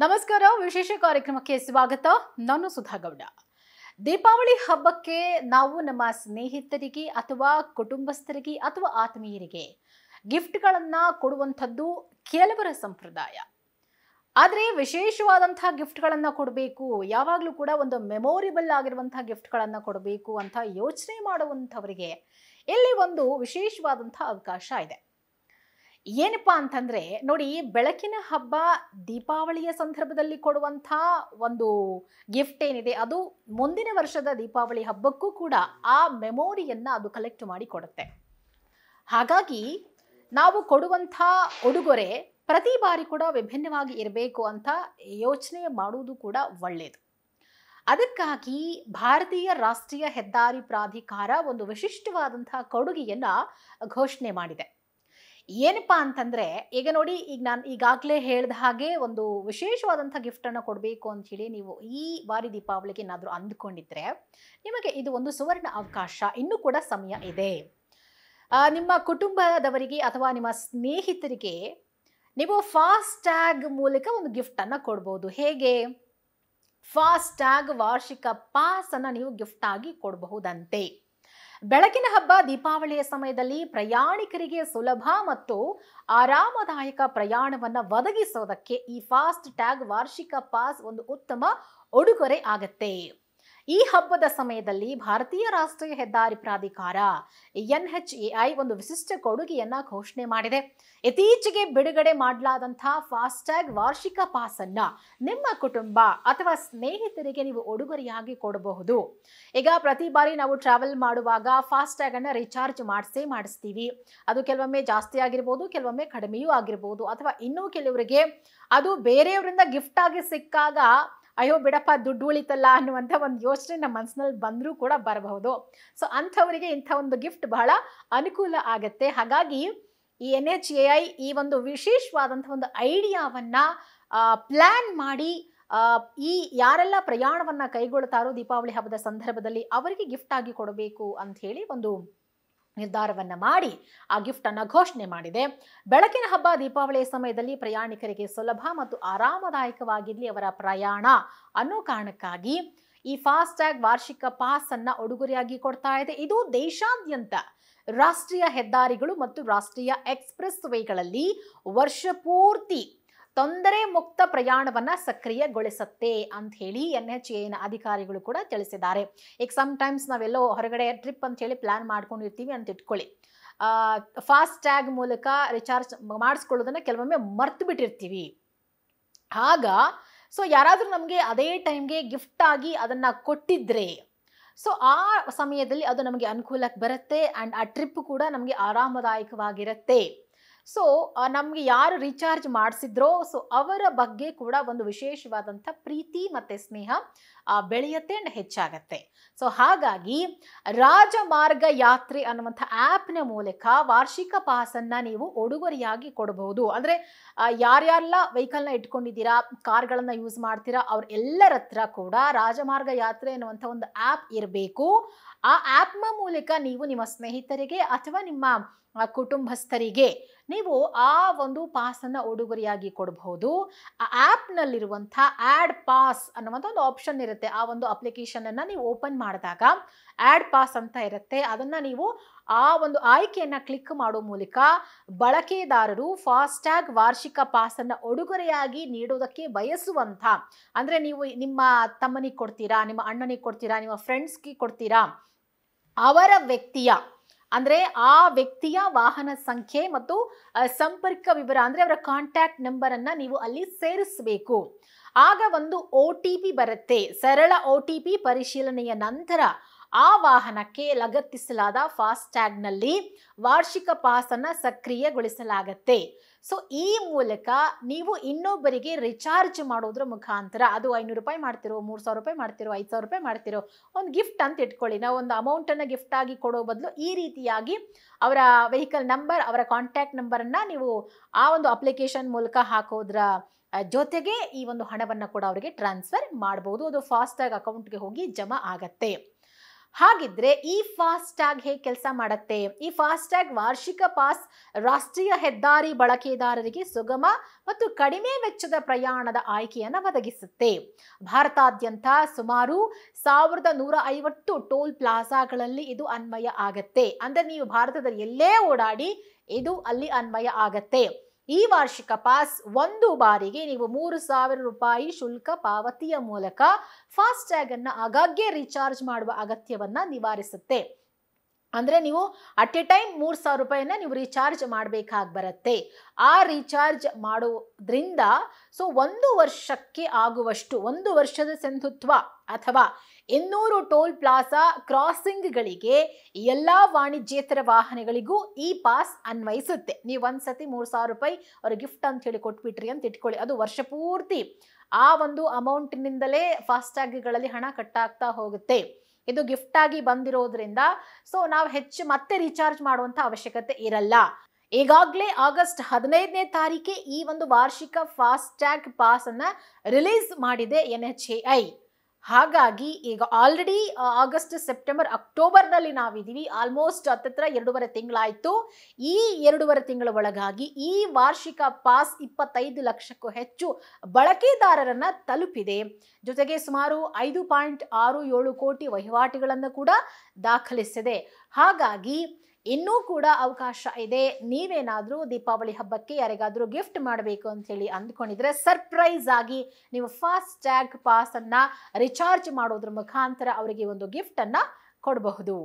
ನಮಸ್ಕಾರ. ವಿಶೇಷ ಕಾರ್ಯಕ್ರಮಕ್ಕೆ ಸ್ವಾಗತ. ನಾನು ಸುಧಾಗೌಡ. ದೀಪಾವಳಿ ಹಬ್ಬಕ್ಕೆ ನಾವು ನಮ್ಮ ಸ್ನೇಹಿತರಿಗೆ ಅಥವಾ ಕುಟುಂಬಸ್ಥರಿಗೆ ಅಥವಾ ಆತ್ಮೀಯರಿಗೆ ಗಿಫ್ಟ್ಗಳನ್ನು ಕೊಡುವಂಥದ್ದು ಕೆಲವರ ಸಂಪ್ರದಾಯ. ಆದರೆ ವಿಶೇಷವಾದಂತಹ ಗಿಫ್ಟ್ಗಳನ್ನು ಕೊಡಬೇಕು, ಯಾವಾಗಲೂ ಕೂಡ ಒಂದು ಮೆಮೊರೇಬಲ್ ಆಗಿರುವಂತಹ ಗಿಫ್ಟ್ಗಳನ್ನು ಕೊಡಬೇಕು ಅಂತ ಯೋಚನೆ ಮಾಡುವಂಥವರಿಗೆ ಇಲ್ಲಿ ಒಂದು ವಿಶೇಷವಾದಂಥ ಅವಕಾಶ ಇದೆ. ಏನಪ್ಪಾ ಅಂತಂದ್ರೆ ನೋಡಿ, ಬೆಳಕಿನ ಹಬ್ಬ ದೀಪಾವಳಿಯ ಸಂದರ್ಭದಲ್ಲಿ ಕೊಡುವಂಥ ಒಂದು ಗಿಫ್ಟ್ ಏನಿದೆ ಅದು ಮುಂದಿನ ವರ್ಷದ ದೀಪಾವಳಿ ಹಬ್ಬಕ್ಕೂ ಕೂಡ ಆ ಮೆಮೊರಿಯನ್ನ ಅದು ಕಲೆಕ್ಟ್ ಮಾಡಿ ಕೊಡುತ್ತೆ. ಹಾಗಾಗಿ ನಾವು ಕೊಡುವಂಥ ಉಡುಗೊರೆ ಪ್ರತಿ ಬಾರಿ ಕೂಡ ವಿಭಿನ್ನವಾಗಿ ಇರಬೇಕು ಅಂತ ಯೋಚನೆ ಮಾಡುವುದು ಕೂಡ ಒಳ್ಳೆಯದು. ಅದಕ್ಕಾಗಿ ಭಾರತೀಯ ರಾಷ್ಟ್ರೀಯ ಹೆದ್ದಾರಿ ಪ್ರಾಧಿಕಾರ ಒಂದು ವಿಶಿಷ್ಟವಾದಂತಹ ಕೊಡುಗೆಯನ್ನ ಘೋಷಣೆ ಮಾಡಿದೆ. ಏನಪ್ಪಾ ಅಂತಂದ್ರೆ, ಈಗ ನೋಡಿ, ಈಗ ನಾನು ಈಗಾಗಲೇ ಹೇಳಿದ ಹಾಗೆ ಒಂದು ವಿಶೇಷವಾದಂಥ ಗಿಫ್ಟನ್ನು ಕೊಡಬೇಕು ಅಂತ ಹೇಳಿ ನೀವು ಈ ಬಾರಿ ದೀಪಾವಳಿಗೆ ಏನಾದರೂ ಅಂದುಕೊಂಡಿದ್ರೆ ನಿಮಗೆ ಇದು ಒಂದು ಸುವರ್ಣ ಅವಕಾಶ. ಇನ್ನೂ ಕೂಡ ಸಮಯ ಇದೆ. ನಿಮ್ಮ ಕುಟುಂಬದವರಿಗೆ ಅಥವಾ ನಿಮ್ಮ ಸ್ನೇಹಿತರಿಗೆ ನೀವು ಫಾಸ್ಟ್ಯಾಗ್ ಮೂಲಕ ಒಂದು ಗಿಫ್ಟನ್ನು ಕೊಡ್ಬೋದು. ಹೇಗೆ? ಫಾಸ್ಟ್ಯಾಗ್ ವಾರ್ಷಿಕ ಪಾಸನ್ನು ನೀವು ಗಿಫ್ಟ್ ಆಗಿ ಕೊಡಬಹುದಂತೆ. ಬೆಳಕಿನ ಹಬ್ಬ ದೀಪಾವಳಿಯ ಸಮಯದಲ್ಲಿ ಪ್ರಯಾಣಿಕರಿಗೆ ಸುಲಭ ಮತ್ತು ಆರಾಮದಾಯಕ ಪ್ರಯಾಣವನ್ನು ಒದಗಿಸೋದಕ್ಕೆ ಈ ಫಾಸ್ಟ್ ಟ್ಯಾಗ್ ವಾರ್ಷಿಕ ಪಾಸ್ ಒಂದು ಉತ್ತಮ ಉಡುಗೊರೆ ಆಗತ್ತೆ. ಈ ಹಬ್ಬದ ಸಮಯದಲ್ಲಿ ಭಾರತೀಯ ರಾಷ್ಟ್ರೀಯ ಹೆದ್ದಾರಿ ಪ್ರಾಧಿಕಾರ NHAI ಒಂದು ವಿಶಿಷ್ಟ ಕೊಡುಗೆಯನ್ನ ಘೋಷಣೆ ಮಾಡಿದೆ. ಇತ್ತೀಚೆಗೆ ಬಿಡುಗಡೆ ಮಾಡಲಾದಂತಹ ಫಾಸ್ಟ್ಯಾಗ್ ವಾರ್ಷಿಕ ಪಾಸ್ ಅನ್ನ ನಿಮ್ಮ ಕುಟುಂಬ ಅಥವಾ ಸ್ನೇಹಿತರಿಗೆ ನೀವು ಉಡುಗೊರೆಯಾಗಿ ಕೊಡಬಹುದು. ಈಗ ಪ್ರತಿ ಬಾರಿ ನಾವು ಟ್ರಾವೆಲ್ ಮಾಡುವಾಗ ಫಾಸ್ಟ್ಯಾಗ್ ಅನ್ನ ರೀಚಾರ್ಜ್ ಮಾಡಿಸ್ತೀವಿ. ಅದು ಕೆಲವೊಮ್ಮೆ ಜಾಸ್ತಿ ಆಗಿರ್ಬೋದು, ಕೆಲವೊಮ್ಮೆ ಕಡಿಮೆಯೂ ಆಗಿರ್ಬೋದು, ಅಥವಾ ಇನ್ನೂ ಕೆಲವರಿಗೆ ಅದು ಬೇರೆಯವರಿಂದ ಗಿಫ್ಟ್ ಆಗಿ ಸಿಕ್ಕಾಗ ಅಯ್ಯೋ ಬಿಡಪ್ಪ ದುಡ್ಡು ಉಳಿತಲ್ಲ ಅನ್ನುವಂಥ ಒಂದು ಯೋಚನೆ ನಮ್ಮ ಮನಸ್ಸಿನಲ್ಲಿ ಬಂದರೂ ಕೂಡ ಬರಬಹುದು. ಸೊ ಅಂಥವರಿಗೆ ಇಂಥ ಒಂದು ಗಿಫ್ಟ್ ಬಹಳ ಅನುಕೂಲ ಆಗತ್ತೆ. ಹಾಗಾಗಿ ಈ NHAI ಈ ಒಂದು ವಿಶೇಷವಾದಂಥ ಒಂದು ಐಡಿಯಾವನ್ನ ಪ್ಲಾನ್ ಮಾಡಿ ಈ ಯಾರೆಲ್ಲ ಪ್ರಯಾಣವನ್ನ ಕೈಗೊಳ್ತಾರೋ ದೀಪಾವಳಿ ಹಬ್ಬದ ಸಂದರ್ಭದಲ್ಲಿ ಅವರಿಗೆ ಗಿಫ್ಟ್ ಆಗಿ ಕೊಡಬೇಕು ಅಂತ ಹೇಳಿ ಒಂದು ನಿರ್ಧಾರವನ್ನ ಮಾಡಿ ಆ ಗಿಫ್ಟ್ ಅನ್ನ ಘೋಷಣೆ ಮಾಡಿದೆ. ಬೆಳಕಿನ ಹಬ್ಬ ದೀಪಾವಳಿಯ ಸಮಯದಲ್ಲಿ ಪ್ರಯಾಣಿಕರಿಗೆ ಸುಲಭ ಮತ್ತು ಆರಾಮದಾಯಕವಾಗಿರ್ಲಿ ಅವರ ಪ್ರಯಾಣ ಅನ್ನೋ ಕಾರಣಕ್ಕಾಗಿ ಈ ಫಾಸ್ಟ್ಯಾಗ್ ವಾರ್ಷಿಕ ಪಾಸ್ ಅನ್ನ ಉಡುಗೊರೆಯಾಗಿ ಕೊಡ್ತಾ ಇದೆ. ಇದು ದೇಶಾದ್ಯಂತ ರಾಷ್ಟ್ರೀಯ ಹೆದ್ದಾರಿಗಳು ಮತ್ತು ರಾಷ್ಟ್ರೀಯ ಎಕ್ಸ್ಪ್ರೆಸ್ ವೇಗಳಲ್ಲಿ ವರ್ಷ ಪೂರ್ತಿ ತೊಂದರೆ ಮುಕ್ತ ಪ್ರಯಾಣವನ್ನ ಸಕ್ರಿಯಗೊಳಿಸುತ್ತೆ ಅಂತ ಹೇಳಿ NHAIನ ಅಧಿಕಾರಿಗಳು ಕೂಡ ತಿಳಿಸಿದ್ದಾರೆ. ಈಗ ಸಮ್ಟೈಮ್ಸ್ ನಾವೆಲ್ಲೋ ಹೊರಗಡೆ ಟ್ರಿಪ್ ಅಂತ ಹೇಳಿ ಪ್ಲಾನ್ ಮಾಡ್ಕೊಂಡಿರ್ತೀವಿ ಅಂತ ಇಟ್ಕೊಳ್ಳಿ. ಫಾಸ್ಟ್ಯಾಗ್ ಮೂಲಕ ರಿಚಾರ್ಜ್ ಮಾಡಿಸ್ಕೊಳ್ಳೋದನ್ನ ಕೆಲವೊಮ್ಮೆ ಮರ್ತು ಬಿಟ್ಟಿರ್ತೀವಿ. ಆಗ ಯಾರಾದರೂ ನಮಗೆ ಅದೇ ಟೈಮ್ಗೆ ಗಿಫ್ಟ್ ಆಗಿ ಅದನ್ನ ಕೊಟ್ಟಿದ್ರೆ ಆ ಸಮಯದಲ್ಲಿ ಅದು ನಮಗೆ ಅನುಕೂಲಕ್ಕೆ ಬರುತ್ತೆ ಆ್ಯಂಡ್ ಆ ಟ್ರಿಪ್ ಕೂಡ ನಮಗೆ ಆರಾಮದಾಯಕವಾಗಿರುತ್ತೆ. ನಮಗೆ ಯಾರು ರೀಚಾರ್ಜ್ ಮಾಡಿಸಿದ್ರೋ ಅವರ ಬಗ್ಗೆ ಕೂಡ ಒಂದು ವಿಶೇಷವಾದಂಥ ಪ್ರೀತಿ ಮತ್ತು ಸ್ನೇಹ ಬೆಳೆಯುತ್ತೆ ಆ್ಯಂಡ್ ಹೆಚ್ಚಾಗತ್ತೆ. ಹಾಗಾಗಿ ರಾಜಮಾರ್ಗ ಯಾತ್ರೆ ಅನ್ನುವಂಥ ಆ್ಯಪ್ನ ಮೂಲಕ ವಾರ್ಷಿಕ ಪಾಸನ್ನು ನೀವು ಉಡುಗೊರೆಯಾಗಿ ಕೊಡಬಹುದು. ಅಂದರೆ ಯಾರ್ಯಾರೆಲ್ಲ ವೆಹಿಕಲ್ನ ಇಟ್ಕೊಂಡಿದ್ದೀರಾ, ಕಾರ್ಗಳನ್ನು ಯೂಸ್ ಮಾಡ್ತೀರಾ, ಅವರೆಲ್ಲರ ಹತ್ರ ಕೂಡ ರಾಜಮಾರ್ಗ ಯಾತ್ರೆ ಅನ್ನುವಂಥ ಒಂದು ಆ್ಯಪ್ ಇರಬೇಕು. ಆ ಆ್ಯಪ್ನ ಮೂಲಕ ನೀವು ನಿಮ್ಮ ಸ್ನೇಹಿತರಿಗೆ ಅಥವಾ ನಿಮ್ಮ ಕುಟುಂಬಸ್ಥರಿಗೆ ನೀವು ಆ ಒಂದು ಪಾಸನ್ನು ಉಡುಗೊರೆಯಾಗಿ ಕೊಡಬಹುದು. ಆ ಆ್ಯಪ್ನಲ್ಲಿರುವಂಥ ಆ್ಯಡ್ ಪಾಸ್ ಅನ್ನುವಂಥ ಒಂದು ಆಪ್ಷನ್ ಇರುತ್ತೆ. ಆ ಒಂದು ಅಪ್ಲಿಕೇಶನನ್ನು ನೀವು ಓಪನ್ ಮಾಡಿದಾಗ ಆ್ಯಡ್ ಪಾಸ್ ಅಂತ ಇರುತ್ತೆ. ಅದನ್ನು ನೀವು ಆ ಒಂದು ಆಯ್ಕೆಯನ್ನು ಕ್ಲಿಕ್ ಮಾಡೋ ಮೂಲಕ ಬಳಕೆದಾರರು ಫಾಸ್ಟ್ಯಾಗ್ ವಾರ್ಷಿಕ ಪಾಸನ್ನು ಉಡುಗೊರೆಯಾಗಿ ನೀಡೋದಕ್ಕೆ ಬಯಸುವಂಥ, ಅಂದರೆ ನೀವು ನಿಮ್ಮ ತಮ್ಮನಿಗೆ ಕೊಡ್ತೀರಾ, ನಿಮ್ಮ ಅಣ್ಣನಿಗೆ ಕೊಡ್ತೀರಾ, ನಿಮ್ಮ ಫ್ರೆಂಡ್ಸ್ಗೆ ಕೊಡ್ತೀರಾ, ಅವರ ವ್ಯಕ್ತಿಯ ಅಂದರೆ ಆ ವ್ಯಕ್ತಿಯ ವಾಹನ ಸಂಖ್ಯೆ ಮತ್ತು ಸಂಪರ್ಕ ವಿವರ ಅಂದರೆ ಅವರ ಕಾಂಟ್ಯಾಕ್ಟ್ ನಂಬರನ್ನು ನೀವು ಅಲ್ಲಿ ಸೇರಿಸಬೇಕು. ಆಗ ಒಂದು OTP ಬರುತ್ತೆ. ಸರಳ OTP ಪರಿಶೀಲನೆಯ ನಂತರ ಆ ವಾಹನಕ್ಕೆ ಲಗತ್ತಿಸಲಾದ ಫಾಸ್ಟ್ಯಾಗ್ನಲ್ಲಿ ವಾರ್ಷಿಕ ಪಾಸನ್ನು ಸಕ್ರಿಯಗೊಳಿಸಲಾಗತ್ತೆ. ಈ ಮೂಲಕ ನೀವು ಇನ್ನೊಬ್ಬರಿಗೆ ರಿಚಾರ್ಜ್ ಮಾಡೋದ್ರ ಮುಖಾಂತರ, ಅದು 500 ರೂಪಾಯಿ ಮಾಡ್ತಿರೋ, 3000 ರೂಪಾಯಿ ಮಾಡ್ತಿರೋ, 5000 ರೂಪಾಯಿ ಮಾಡ್ತಿರೋ, ಒಂದು ಗಿಫ್ಟ್ ಅಂತ ಇಟ್ಕೊಳ್ಳಿ. ನಾವು ಒಂದು ಅಮೌಂಟನ್ನು ಗಿಫ್ಟ್ ಆಗಿ ಕೊಡೋ ಬದಲು ಈ ರೀತಿಯಾಗಿ ಅವರ ವೆಹಿಕಲ್ ನಂಬರ್, ಅವರ ಕಾಂಟ್ಯಾಕ್ಟ್ ನಂಬರನ್ನು ನೀವು ಆ ಒಂದು ಅಪ್ಲಿಕೇಶನ್ ಮೂಲಕ ಹಾಕೋದ್ರ ಜೊತೆಗೆ ಈ ಒಂದು ಹಣವನ್ನು ಕೂಡ ಅವರಿಗೆ ಟ್ರಾನ್ಸ್ಫರ್ ಮಾಡಬಹುದು. ಅದು ಫಾಸ್ಟ್ಯಾಗ್ ಅಕೌಂಟ್ಗೆ ಹೋಗಿ ಜಮಾ ಆಗತ್ತೆ. ಹಾಗಿದ್ರೆ ಈ ಫಾಸ್ಟ್ ಟ್ಯಾಗ್ ಹೇಗೆ ಕೆಲಸ ಮಾಡುತ್ತೆ? ಈ ಫಾಸ್ಟ್ ಟ್ಯಾಗ್ ವಾರ್ಷಿಕ ಪಾಸ್ ರಾಷ್ಟ್ರೀಯ ಹೆದ್ದಾರಿ ಬಳಕೆದಾರರಿಗೆ ಸುಗಮ ಮತ್ತು ಕಡಿಮೆ ವೆಚ್ಚದ ಪ್ರಯಾಣದ ಆಯ್ಕೆಯನ್ನು ಒದಗಿಸುತ್ತೆ. ಭಾರತಾದ್ಯಂತ ಸುಮಾರು 1150 ಟೋಲ್ ಪ್ಲಾಜಾಗಳಲ್ಲಿ ಇದು ಅನ್ವಯ ಆಗತ್ತೆ. ಅಂದ್ರೆ ನೀವು ಭಾರತದಲ್ಲಿ ಎಲ್ಲೇ ಓಡಾಡಿ ಇದು ಅಲ್ಲಿ ಅನ್ವಯ ಆಗತ್ತೆ. ಈ ವಾರ್ಷಿಕ ಪಾಸ್ ಒಂದು ಬಾರಿಗೆ ನೀವು 3000 ರೂಪಾಯಿ ಶುಲ್ಕ ಪಾವತಿಯ ಮೂಲಕ ಫಾಸ್ಟ್ ಟ್ಯಾಗ್ ಅನ್ನ ಆಗಾಗ್ಗೆ ರೀಚಾರ್ಜ್ ಮಾಡುವ ಅಗತ್ಯವನ್ನ ನಿವಾರಿಸುತ್ತೆ. ಅಂದ್ರೆ ನೀವು ಅಟ್ ಎ ಟೈಮ್ 3000 ರೂಪಾಯಿನ ನೀವು ರೀಚಾರ್ಜ್ ಮಾಡಬೇಕಾಗಿ ಬರುತ್ತೆ. ಆ ರೀಚಾರ್ಜ್ ಮಾಡೋದ್ರಿಂದ ಒಂದು ವರ್ಷಕ್ಕೆ ಆಗುವಷ್ಟು, ಒಂದು ವರ್ಷದ ಸಿಂಧುತ್ವ ಅಥವಾ 200 ಟೋಲ್ ಪ್ಲಾಜಾ ಕ್ರಾಸಿಂಗ್ಗಳಿಗೆ ಎಲ್ಲಾ ವಾಣಿಜ್ಯೇತರ ವಾಹನಗಳಿಗೂ ಈ ಪಾಸ್ ಅನ್ವಯಿಸುತ್ತೆ. ನೀವು ಒಂದ್ಸತಿ 3000 ರೂಪಾಯಿ ಅವ್ರ ಗಿಫ್ಟ್ ಅಂತ ಹೇಳಿ ಕೊಟ್ಬಿಟ್ರಿ ಅಂತ ಇಟ್ಕೊಳ್ಳಿ, ಅದು ವರ್ಷ ಪೂರ್ತಿ ಆ ಒಂದು ಅಮೌಂಟ್ನಿಂದಲೇ ಫಾಸ್ಟ್ ಟ್ಯಾಗ್ಗಳಲ್ಲಿ ಹಣ ಕಟ್ಟಾಗ್ತಾ ಹೋಗುತ್ತೆ. ಇದು ಗಿಫ್ಟ್ ಆಗಿ ಬಂದಿರೋದ್ರಿಂದ ನಾವು ಹೆಚ್ಚು ಮತ್ತೆ ರೀಚಾರ್ಜ್ ಮಾಡುವಂತ ಅವಶ್ಯಕತೆ ಇರಲ್ಲ. ಈಗಾಗಲೇ ಆಗಸ್ಟ್ 15ನೇ ತಾರೀಕೆ ಈ ಒಂದು ವಾರ್ಷಿಕ ಫಾಸ್ಟ್ ಟ್ಯಾಗ್ ಪಾಸ್ ಅನ್ನ ರಿಲೀಸ್ ಮಾಡಿದೆ NHAI. ಹಾಗಾಗಿ ಈಗ ಆಲ್ರೆಡಿ ಆಗಸ್ಟ್, ಸೆಪ್ಟೆಂಬರ್, ಅಕ್ಟೋಬರ್ನಲ್ಲಿ ನಾವಿದ್ದೀವಿ. ಆಲ್ಮೋಸ್ಟ್ ಹತ್ತತ್ರ 2.5 ತಿಂಗಳಾಯ್ತು. ಈ 2.5 ತಿಂಗಳ ಒಳಗಾಗಿ ಈ ವಾರ್ಷಿಕ ಪಾಸ್ 25 ಲಕ್ಷಕ್ಕೂ ಹೆಚ್ಚು ಬಳಕೆದಾರರನ್ನ ತಲುಪಿದೆ. ಜೊತೆಗೆ ಸುಮಾರು 5.67 ಕೋಟಿ ವಹಿವಾಟುಗಳನ್ನು ಕೂಡ ದಾಖಲಿಸಿದೆ. ಹಾಗಾಗಿ ಇನ್ನೂ ಕೂಡ ಅವಕಾಶ ಇದೆ. ನೀವೇನಾದರೂ ದೀಪಾವಳಿ ಹಬ್ಬಕ್ಕೆ ಯಾರಿಗಾದರೂ ಗಿಫ್ಟ್ ಮಾಡಬೇಕು ಅಂತ ಹೇಳಿ ಅಂದ್ಕೊಂಡಿದ್ರೆ ಸರ್ಪ್ರೈಸ್ ಆಗಿ ನೀವು ಫಾಸ್ಟ್ ಟ್ಯಾಗ್ ಪಾಸ್ ಅನ್ನ ರಿಚಾರ್ಜ್ ಮಾಡೋದ್ರ ಮುಖಾಂತರ ಅವರಿಗೆ ಒಂದು ಗಿಫ್ಟ್ ಅನ್ನ ಕೊಡಬಹುದು.